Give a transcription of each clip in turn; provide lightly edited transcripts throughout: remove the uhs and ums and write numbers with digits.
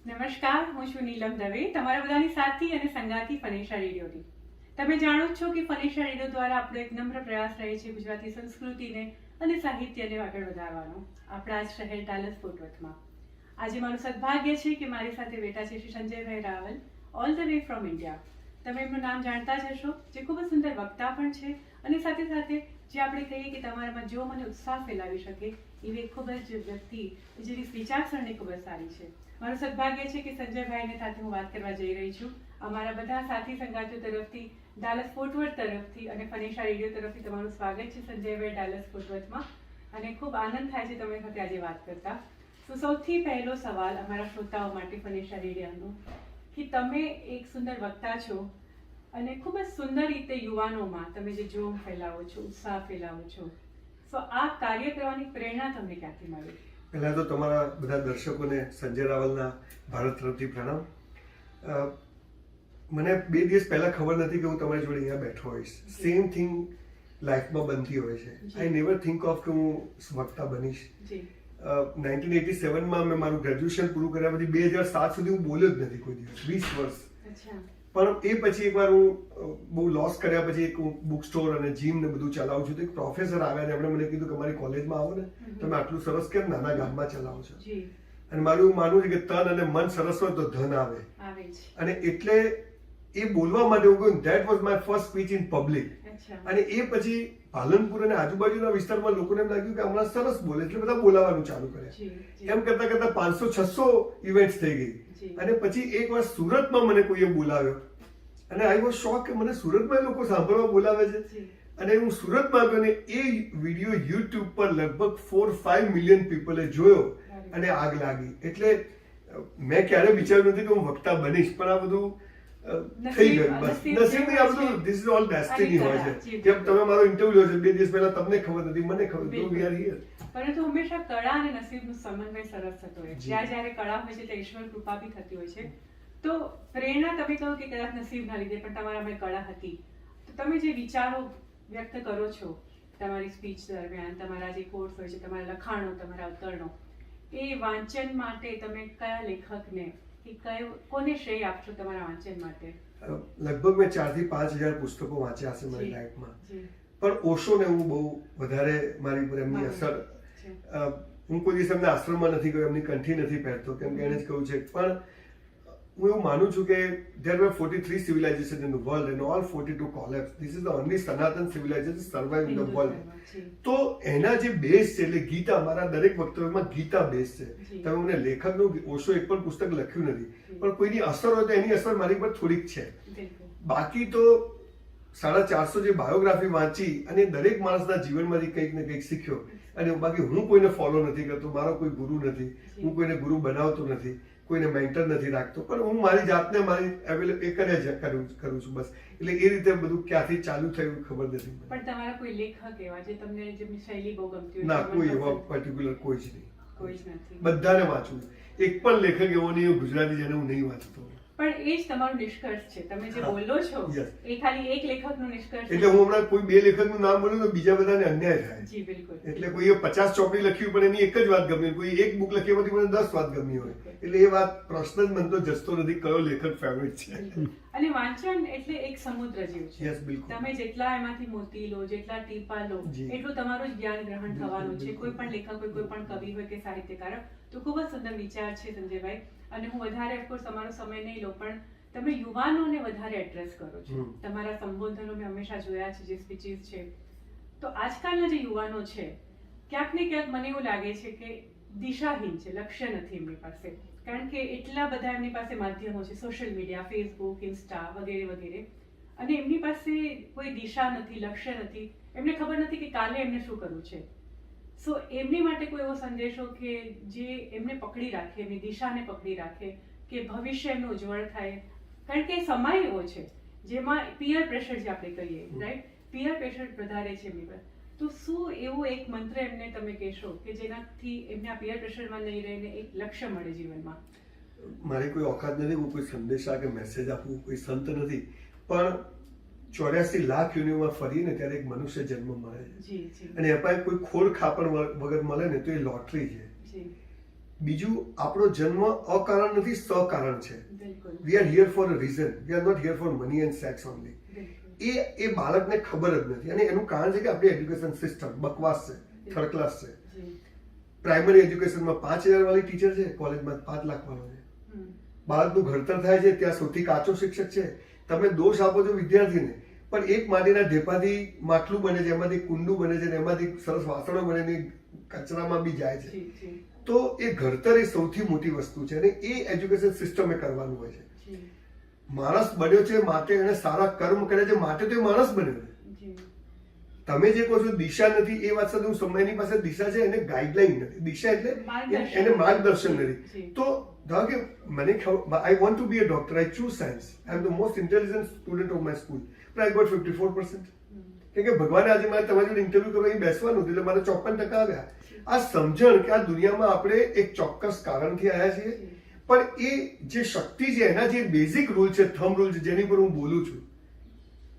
નમસ્કાર, હું છું નીલમ દવે, તમારા બધાની સાથી અને સંગાતી ફનેશા રેડિયોની. તમે જાણો જ છો કે ફનેશા રેડિયો દ્વારા આપણો એક નમ્ર પ્રયાસ રહે છે ગુજરાતી સંસ્કૃતિને અને સાહિત્યને આગળ વધારવાનો. આપણા જ શહેર ડાલસ ફોર્ટ વર્થમાં આજે મારું સદભાગ્ય છે કે મારી સાથે બેઠા છે શ્રી સંજયભાઈ Raval, all the way from India. તમે એમનું નામ જાણતા જ હશો, જે ખૂબ જ સુંદર વક્તા પણ છે અને સાથે સાથે જે આપણે કહીએ કે તમારામાં જો મને ઉત્સાહ ફેલાવી શકે એવી ખૂબ જ વ્યક્તિ જેની વિચારસરણી ખૂબ જ સારી છે. મારું સદભાગ્ય છે કે સંજયભાઈને સાથે હું વાત કરવા જઈ રહી છું. અમારા બધા સાથી સંગાતીઓ તરફથી, ડાલસ ફોર્ટ વર્થ તરફથી અને ફનેશા રેડિયો તરફથી તમારું સ્વાગત છે સંજયભાઈ ડાલસ ફોર્ટ વર્થમાં. અને ખૂબ આનંદ થાય છે તમારી સાથે આજે વાત કરતા. તો સૌથી પહેલો સવાલ અમારા શ્રોતાઓ માટે ફનેશા રેડિયોનો કે તમે એક સુંદર વક્તા છો અને ખૂબ જ સુંદર રીતે યુવાનોમાં તમે જે જોમ ફેલાવો છો, ઉત્સાહ ફેલાવો છો, તો આ કાર્ય કરવાની પ્રેરણા તમને ક્યાંથી મળી? પહેલાં તો તમારા બધા દર્શકોને સંજય રાવલના ભારત તરફથી પ્રણામ. મને 2 દિવસ પહેલાં ખબર નથી કે હું તમારી જોડે અહીંયા બેઠો હોઈશ. સેમ થિંગ લાઈફમાં બનતી હોય છે. આઈ નેવર થિંક ઓફ કે હું વક્તા બનીશ. 1987માં મેં મારું ગ્રેજ્યુએશન પૂરું કર્યા પછી 2007 સુધી હું બોલ્યો જ નથી કોઈ દિવસ, 20 વર્ષ. પણ એ પછી એકવાર હું બહુ લોસ કર્યા પછી એક બુક સ્ટોર અને જીમ ને બધું ચલાવું છું. તો એક પ્રોફેસર આવ્યા ને એમણે મને કીધું કે અમારી કોલેજમાં આવો ને, તમે આટલું સરસ કેમ નાના ગામમાં ચલાવો છો? અને મારું માનવું છે કે તન અને મન સરસ હોય તો ધન આવે. અને એટલે એ બોલવા માટે હું ગયો. That was my first speech in public. અને એ પછી પાલનપુર અને આજુબાજુના વિસ્તારમાં લોકોને એમ લાગ્યું કે હમણાં સરસ બોલે, એટલે બધા બોલાવાનું ચાલુ કર્યા. એમ કરતા કરતા 500-600 ઇવેન્ટ્સ થઈ ગઈ. અને પછી એક વાર સુરતમાં મને કોઈએ બોલાવ્યો અને આઈ વોઝ શોક કે મને સુરતમાં લોકો સાંભળવા બોલાવે છે. અને હું સુરતમાં ગયો ને એ વિડીયો યુટ્યુબ પર લગભગ 4-5 મિલિયન પીપલે જોયો અને આગ લાગી. એટલે મેં ક્યારે વિચાર્યું નથી કે હું વક્તા બનીશ, પણ આ બધું થઈ ગયું. બસ નસીબ નહીં, આ બધું ધીસ ઇઝ ઓલ ડેસ્ટિની હોય છે. જેમ તમે મારો ઇન્ટરવ્યુ લ્યો છો 2 દિવસ પહેલા, તમને ખબર નથી, મને ખબર નથી, વી આર હિયર. પરંતુ હંમેશા કળા અને નસીબનો સમન્વય સરસ થતો હોય છે. જ્યારે કળા હોય છે ત્યાં ઈશ્વર કૃપા બી થતી હોય છે. તો પ્રેરણા તમે કહો કે કદાચ નસીબના લીધે, પણ તમારામાં કળા હતી. તો તમે જે વિચારો વ્યક્ત કરો છો તમારી સ્પીચ દરમિયાન, તમારા જે કોર્સ હોય છે, તમારા લખાણો, તમારા અવતરણો, એ વાંચન માટે તમે કયા લેખકને કે કોને શ્રેય આપશો તમારા વાંચન માટે? લગભગ મેં 4,000-5,000 પુસ્તકો વાંચ્યા હશે મારી લાઈફમાં. પણ ઓશોને હું બહુ વધારે મારી ઉપર એમની અસર. હું કોઈ દિવસ એમને આશ્રમમાં નથી ગયો, એમની કંઠી નથી પહેરતો, કેમ કે એને જ કહ્યું છે. પણ હું એવું માનું છું કે there were 43 civilizations in the world and all 42 collapsed. This is the only Sanatan civilization survive in the world. તો એના જે બેઝ છે, એટલે ગીતા, મારા દરેક વક્તવ્યમાં ગીતા બેઝ છે. તમે મને લેખકનું ઓશો એક પણ પુસ્તક લખ્યું નથી, પણ કોઈની અસર હોય તો એની અસર મારી પર થોડીક છે. બાકી તો 450 જે બાયોગ્રાફી વાંચી અને દરેક માણસના જીવનમાંથી કંઈક ને કંઈક શીખ્યો. અને બાકી હું કોઈને ફોલો નથી કરતો, મારો કોઈ ગુરુ નથી, હું કોઈને ગુરુ બનાવતો નથી, કોઈને મેન્ટર નથી રાખતો, પણ હું મારી જાતને મારી એ કરું છું બસ. એટલે એ રીતે બધું ક્યાંથી ચાલુ થયું ખબર નથી. પણ તમારા કોઈ લેખક એવા જે તમને જેમની શૈલી બહુ ગમતી હોય? ના, કોઈ એવા પર્ટિક્યુલર કોઈ જ નહીં. કોઈ જ નથી. બધાને વાંચું. એક પણ લેખક એવો નહીં ગુજરાતી જેને હું નહીં વાંચતો. પણ એ જ તમારો નિષ્કર્ષ છે. તમે જે બોલો છો એ ખાલી એક લેખકનો નિષ્કર્ષ. એટલે હું હમણાં કોઈ 2 લેખકનું નામ બોલું તો બીજા બધાને અન્યાય થાય. જી બિલકુલ. એટલે કોઈએ 50 ચોપડી લખ્યું પણ એની એક જ વાત ગમી, કોઈ એક બુક લખી એમાંથી મને 10 વાત ગમી હોય. એટલે એ વાત પ્રશ્ન જ મને તો જસતો નથી કયો લેખક ફેવરિટ છે. અને વાંચન એટલે એક સમુદ્ર જેવું છે. યસ, બિલકુલ. તમે જેટલા એમાંથી મોતી લો, જેટલા ટીપા લો, એટલું તમારું જ જ્ઞાન ગ્રહણ થવાનું છે. કોઈ પણ લેખક હોય, કોઈ પણ કવિ હોય કે સાહિત્યકાર. તો ખૂબ જ સુંદર વિચાર છે સંજયભાઈ. અને હું વધારે ઓફકોર્સ તમારો સમય નહીં લો, પણ તમે યુવાનોને વધારે એડ્રેસ કરો છો. તમારા સંબોધનો મેં હંમેશા જોયા છે, જે સ્પીચીસ છે. તો આજકાલના જે યુવાનો છે, ક્યાંક ને ક્યાંક મને એવું લાગે છે કે દિશાહીન છે, લક્ષ્ય નથી એમની પાસે. કારણ કે એટલા બધા એમની પાસે માધ્યમો છે, સોશિયલ મીડિયા, ફેસબુક, ઇન્સ્ટા વગેરે વગેરે, અને એમની પાસે કોઈ દિશા નથી, લક્ષ્ય નથી. એમને ખબર નથી કે કાલે એમને શું કરવું છે. સો એમની માટે કોઈ એવો સંદેશો કે જે એમને પકડી રાખે, એમની દિશાને પકડી રાખે, કે ભવિષ્ય એમનું ઉજ્જવળ થાય? કારણ કે સમય એવો છે જેમાં પિયર પ્રેશર જે આપણે કહીએ, રાઈટ, પિયર પ્રેશર વધારે છે એમની પર. તો શું એવું એક મંત્ર એમને તમે કહેશો કે જેનાથી એમને આ પિયર પ્રેશરમાં નહીં રહીને એક લક્ષ્ય મળે જીવનમાં? મારી કોઈ ઓકાત નથી, હું કોઈ સંદેશા કે મેસેજ આપું, કોઈ સંત નથી. પણ 84 લાખ યુનિવર્સમાં ફરીને ત્યારે એક મનુષ્ય જન્મ મળે છે. અને એમાં કોઈ ખોડ ખાપણ વગર મળે ને તો એ લોટરી છે. બીજું આપણો જન્મ અકારણ નથી, સકારણ છે. બિલકુલ. We are here for a reason, we are not here for money and sex only. એ બાળકને ખબર જ નથી, અને એનું કારણ છે કે આપણી એજ્યુકેશન સિસ્ટમ બકવાસ છે, થર્ડ ક્લાસ છે. પ્રાઇમરી એજ્યુકેશનમાં 5,000 વાળી ટીચર છે, કોલેજમાં 5 લાખ વાળો છે. બાળકનું ઘડતર થાય છે ત્યાં સૌથી કાચો શિક્ષક છે. તમે દોષ આપો છો વિદ્યાર્થીને, પણ એક માટીના ઢેપાથી માટલું બને છે, એમાંથી કુંડું બને છે, એમાંથી સરસ વાસણો બને છે, કચરામાં બી જાય છે. તો એ ઘડતર એ સૌથી મોટી વસ્તુ છે, અને એ એજ્યુકેશન સિસ્ટમે કરવાનું હોય છે. માણસ બન્યો છે માટે એને સારા કર્મ કરે છે માટે તો એ માણસ બન્યો છે. તમે જે કહો છો દિશા નથી, એ વાત સાથે હું સમય, એની પાસે દિશા છે, એને ગાઈડલાઈન નથી. દિશા એટલે એને માર્ગદર્શન નથી. તો ધારો કે મને I want to be a doctor, I choose science, I am the most intelligent student of my school, પણ આઈ ગોટ 54%. કેમ કે ભગવાને આજે મારે તમારી જોડે ઇન્ટરવ્યુ કરવા અહીં બેસવાનું હતું, એટલે મારે 54% આવ્યા. આ સમજણ કે આ દુનિયામાં આપણે એક ચોક્કસ કારણથી આવ્યા છીએ, પણ એ જે શક્તિ છે, એના જે બેઝિક રૂલ છે, થંબ રૂલ છે, જેની પર હું બોલું છું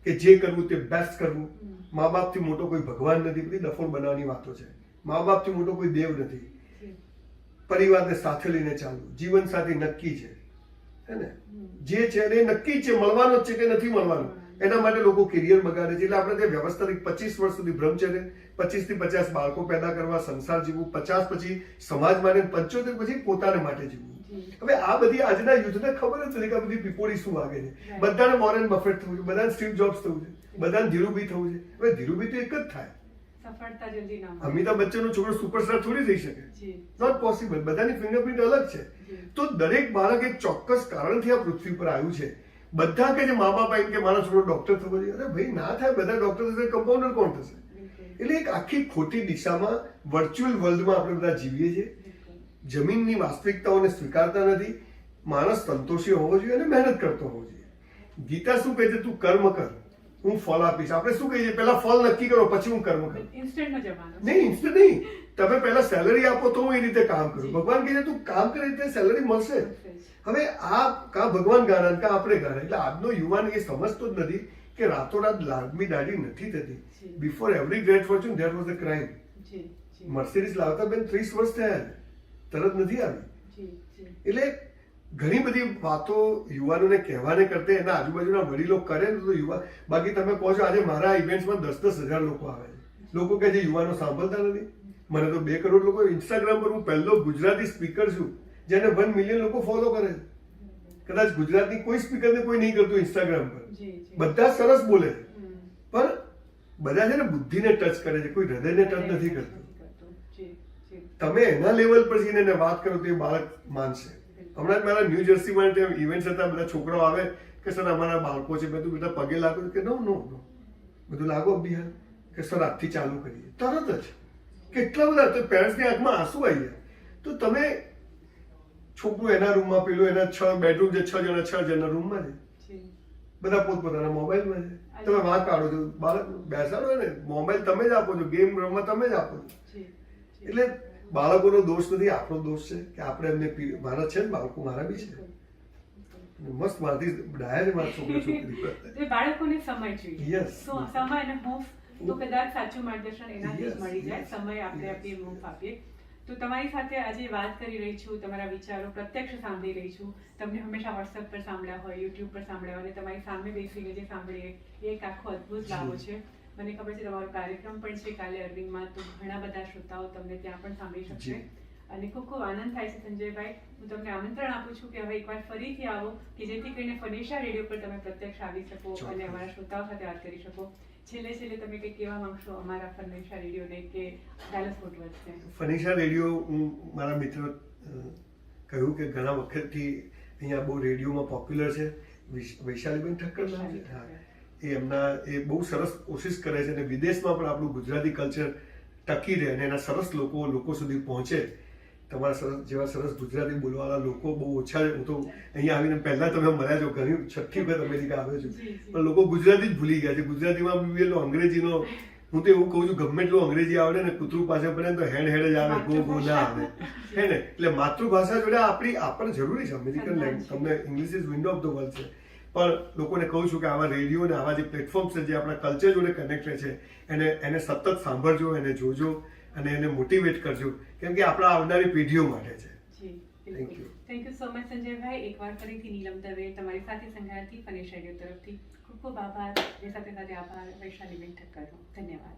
કે જે કરવું તે બેસ્ટ કરવું. મા બાપથી મોટો કોઈ ભગવાન નથી, બધી ડફોળ બનાવવાની વાતો છે. મા બાપથી મોટો કોઈ દેવ નથી. પરિવારને સાથે લઈને ચાલવું, જીવન સાથી નક્કી છે, હે ને? જે છે એ નક્કી છે, મળવાનો જ છે કે નથી મળવાનો. એના માટે લોકો કેરિયર બગાડે છે. એટલે આપણે તે વ્યવસ્થિત 25 વર્ષ સુધી બ્રહ્મચર્ય, 25 થી 50 બાળકો પેદા કરવા, સંસાર જીવવું, 50 પછી સમાજ માટે, 75 પછી પોતાને માટે જીવવું. હવે આ બધી આજના યુથને ખબર જ નથી કે આ બધી પીપોળી શું વાગે છે. બધાને વોરેન બફેટ થવું છે, બધાને સ્ટીવ જોબ્સ થવું છે, બધાને ધીરુભાઈ થવું છે. હવે ધીરુભાઈ તો એક જ થાય. સફળતા જલ્દી ના મળે. અમિતાભ બચ્ચનનો છોકરો સુપરસ્ટાર થોડી થઈ શકે, નોટ પોસિબલ. બધાની ફિંગરપ્રિન્ટ અલગ છે. તો દરેક બાળક એક ચોક્કસ કારણથી આ પૃથ્વી પર આવ્યું છે. બધા કે જે મા બાપ એમ કે મારો છોકરો ડોક્ટર થવો જોઈએ, અરે ભાઈ ના થાય. બધા ડોક્ટર થશે, કમ્પાઉન્ડર કોણ થશે? એટલે એક આખી ખોટી દિશામાં વર્ચ્યુઅલ વર્લ્ડમાં આપણે બધા જીવીએ છીએ. જમીનની વાસ્તવિકતાઓને સ્વીકારતા નથી. માણસ સંતોષી હોવો જોઈએ અને મહેનત કરતો હોવો જોઈએ. ગીતા શું કહે છે? તું કર્મ કર, હું ફળ આપીશ. આપણે શું કહીએ? પહેલા ફળ નક્કી કરો, પછી હું કર્મ કરું. ઇન્સ્ટન્ટનો જમાનો નહીં, ઇન્સ્ટન્ટ નહીં. તમે પહેલા સેલરી આપો તો હું એ રીતે કામ કરું. ભગવાન કહે છે તું કામ કરે એટલે સેલરી મળશે. હવે આ કા ભગવાન ગાના કા આપણે ગાના. એટલે આજનો યુવાન એ સમજતો જ નથી કે રાતોરાત લાગમી દાઢી નથી થતી. Before every great Fortune there was a crime. Mercedes લાવતા બેન 30 વર્ષ થયા, તરત નથી આવી. એટલે ઘણી બધી વાતો યુવાનોને કહેવાને કરતે એના આજુબાજુના વડીલો કરે ને તો યુવા. બાકી તમે કહો છો આજે મારા ઇવેન્ટ્સમાં 10-10 હજાર લોકો આવે છે. લોકો કહે છે યુવાનો સાંભળતા નથી. મને તો 2 કરોડ લોકો ઇન્સ્ટાગ્રામ પર, હું પહેલો ગુજરાતી સ્પીકર છું જેને 1 મિલિયન લોકો ફોલો કરે છે. કદાચ ગુજરાતની કોઈ સ્પીકરને કોઈ નહીં કરતું ઇન્સ્ટાગ્રામ પર. બધા સરસ બોલે છે, પણ બધા છે ને બુદ્ધિને ટચ કરે છે, કોઈ હૃદયને ટચ નથી કરતું. તમે એના લેવલ પર જઈને એને વાત કરો તો એ બાળક માનશે. હમણાં મારા ન્યૂ જર્સીમાં ત્યાં ઇવેન્ટ હતા, બધા છોકરાઓ આવે કે સર અમારા બાળકો છે, બધું બધા પગે લાગો કે નો નો નો બધું લાગો બિહાર કે સર આજથી ચાલુ કરીએ. તરત જ કેટલા બધા તો પેરેન્ટ્સની આંખમાં આંસુ આવી જાય. તો તમે છોકરું એના રૂમમાં, પેલું એના 6 બેડરૂમ છે, 6 જણા 6 જણના રૂમમાં છે, બધા પોતપોતાના મોબાઈલમાં છે. તમે વાંક કાઢો છો, બાળક બેસાડો ને, મોબાઈલ તમે જ આપો છો, ગેમ રમવા તમે જ આપો છો. એટલે બાળકોનો દોષ નથી, આપણો દોષ છે કે આપણે એમને, મારા છે ને બાળકો, મારા બી છે, મસ્ત મારથી ડાયા છે મારા છોકરા છોકરી. બાળકોને સમય જોઈએ. સમય અને હૂંફ તો કદાચ સાચું માર્ગદર્શન એનાથી જ મળી જાય. સમય આપણે આપીએ, હૂંફ આપીએ. તો તમારી સાથે આજે વાત કરી રહી છું, તમારા વિચારો પ્રત્યક્ષ સાંભળી રહી છું. તમને હંમેશા વોટ્સએપ પર સાંભળ્યા હોય, યુટ્યુબ પર સાંભળ્યા હોય, અને તમારી સામે બેસીને જે સાંભળીએ એ એક આખો અદભુત લાવો છે. મને ખબર છે તમારો કાર્યક્રમ પણ છે કાલે અરવિંદમાં, તો ઘણા બધા શ્રોતાઓ તમને ત્યાં પણ સાંભળી શકશે. અને ખૂબ ખૂબ આનંદ થાય છે સંજયભાઈ. હું તમને આમંત્રણ આપું છું કે હવે એકવાર ફરીથી આવો, કે જેથી કરીને ફનેશા રેડિયો પર તમે પ્રત્યક્ષ આવી શકો અને અમારા શ્રોતાઓ સાથે વાત કરી શકો. છેલ્લે તમે કંઈક કહેવા માંગશો અમારા ફનેશા રેડિયોને કે ડેલસ ફોર્ટ વર્થને? ફનેશા રેડિયો, હું મારા મિત્ર કહ્યું કે ઘણા વખતથી અહીંયા બહુ રેડિયોમાં પોપ્યુલર છે. વૈશાલીબેન ઠક્કર નામ છે, હા, એ બહુ સરસ કોશિશ કરે છે અને વિદેશમાં પણ આપણું ગુજરાતી કલ્ચર ટકી રહે અને એના સરસ લોકો સુધી પહોંચે. તમારા સરસ જેવા સરસ ગુજરાતી બોલવાવાળા લોકો બહુ ઓછા છે. હું તો અહીંયા આવીને પહેલા તમે મળ્યા છો, ઘણી 6ઠી વખત અમેરિકા આવ્યો છું, પણ લોકો ગુજરાતી જ ભૂલી ગયા છે. ગુજરાતીમાં બી પેલો અંગ્રેજીનો, હું તો એવું કહું છું, ગમે એટલું અંગ્રેજી આવડે ને, કૂતરું પાસે પડે તો હેડ જ આવે, ગો ના આવે, હે ને? એટલે માતૃભાષા જોડે આપણને જરૂરી છે. અમેરિકન લેંગ્વેજ, તમને English is window of the world છે. પણ લોકોને કહું છું કે આવા રેડિયો ને આવા જે પ્લેટફોર્મ છે જે આપણા કલ્ચર જોડે કનેક્ટેડ છે, એને સતત સાંભળજો, એને જોજો અને એને મોટિવેટ કરજો, કેમ કે આપણા આવનારી પેઢીઓ માટે છે. Thank you. Thank you so much સંજયભાઈ. એકવાર ફરીથી નીલમ દવે તમારી સાથે સંગાતી ફની રેડિયો તરફથી ખૂબ ખૂબ આભાર. એ સાથે સાથે આભાર વૈશાલીબેન ઠક્કરનો. ધન્યવાદ.